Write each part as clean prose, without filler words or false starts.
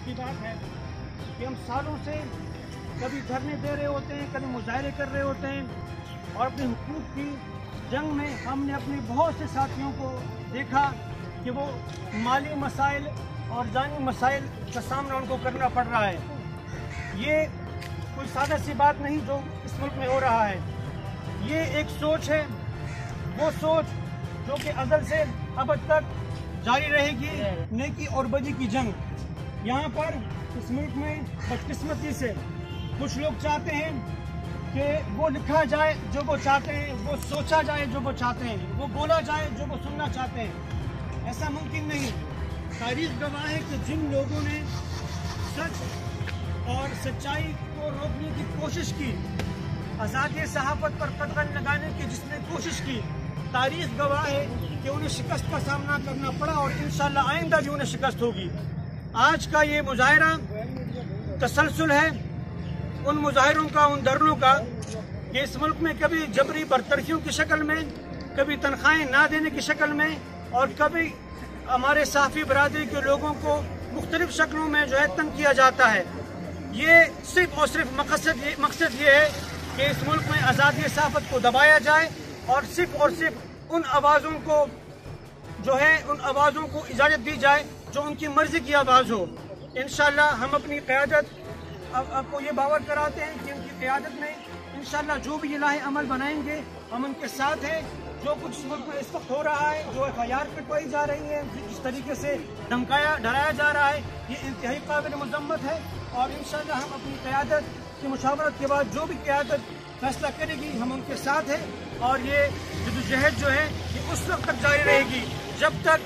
की बात है कि हम सालों से कभी धरने दे रहे होते हैं, कभी मुजाहरे कर रहे होते हैं और अपने हुकूक की जंग में हमने अपने बहुत से साथियों को देखा कि वो माली मसाइल और जानी मसाइल का सामना उनको करना पड़ रहा है। ये कोई सादा सी बात नहीं जो इस मुल्क में हो रहा है। ये एक सोच है, वो सोच जो कि अज़ल से अब तक जारी रहेगी, नेकी और बदी की जंग। यहाँ पर इस मुल्क में बदकिस्मती से कुछ लोग चाहते हैं कि वो लिखा जाए जो वो चाहते हैं, वो सोचा जाए जो वो चाहते हैं, वो बोला जाए जो वो सुनना चाहते हैं। ऐसा मुमकिन नहीं। तारीख गवाह है कि जिन लोगों ने सच और सच्चाई को रोकने की कोशिश की, आज़ादी सहाफ़त पर कदम लगाने की जिसने कोशिश की, तारीख गवाह है कि उन्हें शिकस्त का सामना करना पड़ा और इंशाअल्लाह आइंदा भी उन्हें शिकस्त होगी। आज का ये मुजाहरा तसलसल है उन मुजाहिरों का, उन धरनों का कि इस मुल्क में कभी जबरी बरतरफियों की शक्ल में, कभी तनख्वाहें ना देने की शक्ल में और कभी हमारे साफ़ी बरादरी के लोगों को मुख्तलिफ शक्लों में जो है तंग किया जाता है। ये सिर्फ और सिर्फ मकसद ये है कि इस मुल्क में आज़ादी सहाफ़त को दबाया जाए और सिर्फ उन आवाज़ों को जो है, उन आवाज़ों को इजाज़त दी जाए जो उनकी मर्जी की आवाज़ हो। इंशाअल्लाह हम अपनी क़यादत आपको ये बावर कराते हैं कि उनकी क़यादत में इंशाअल्लाह जो भी इलाही अमल बनाएंगे हम उनके साथ हैं। जो कुछ इस मुल्क में इस वक्त हो रहा है, जो FIR कटवाई जा रही है, जिस तरीके से धमकाया डराया जा रहा है, ये इंतहाई काबिल मज़म्मत है और इंशाअल्लाह हम अपनी क़यादत की मुशावरत के बाद जो भी क़यादत फैसला करेगी हम उनके साथ हैं। और ये जद्दोजहद जो है ये उस वक्त तक जारी रहेगी जब तक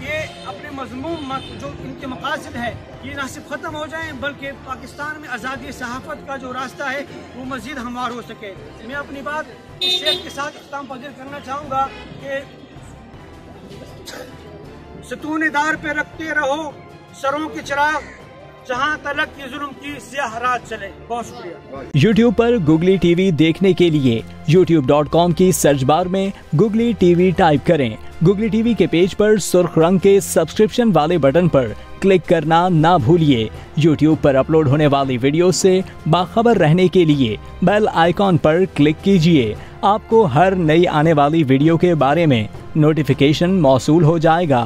ये अपने मज़मूम जो इनके मकासद है ये ना सिर्फ ख़त्म हो जाएं बल्कि पाकिस्तान में आज़ादी सहाफ़त का जो रास्ता है वो मज़ीद हमवार हो सके। मैं अपनी बात इस शेर के साथ इख्तिताम पज़ीर करना चाहूँगा कि सतून-ए-दार पे रखते रहो सरों के चिराग, जहाँ तलक ये जुल्म की स्याह रात चले। बहुत शुक्रिया। YouTube पर गुगली टीवी देखने के लिए youtube.com की सर्च बार में गुगली टीवी टाइप करें। गुगली टीवी के पेज पर सुर्ख रंग के सब्सक्रिप्शन वाले बटन पर क्लिक करना ना भूलिए। YouTube पर अपलोड होने वाली वीडियो से बाखबर रहने के लिए बेल आइकॉन पर क्लिक कीजिए। आपको हर नई आने वाली वीडियो के बारे में नोटिफिकेशन मौसूल हो जाएगा।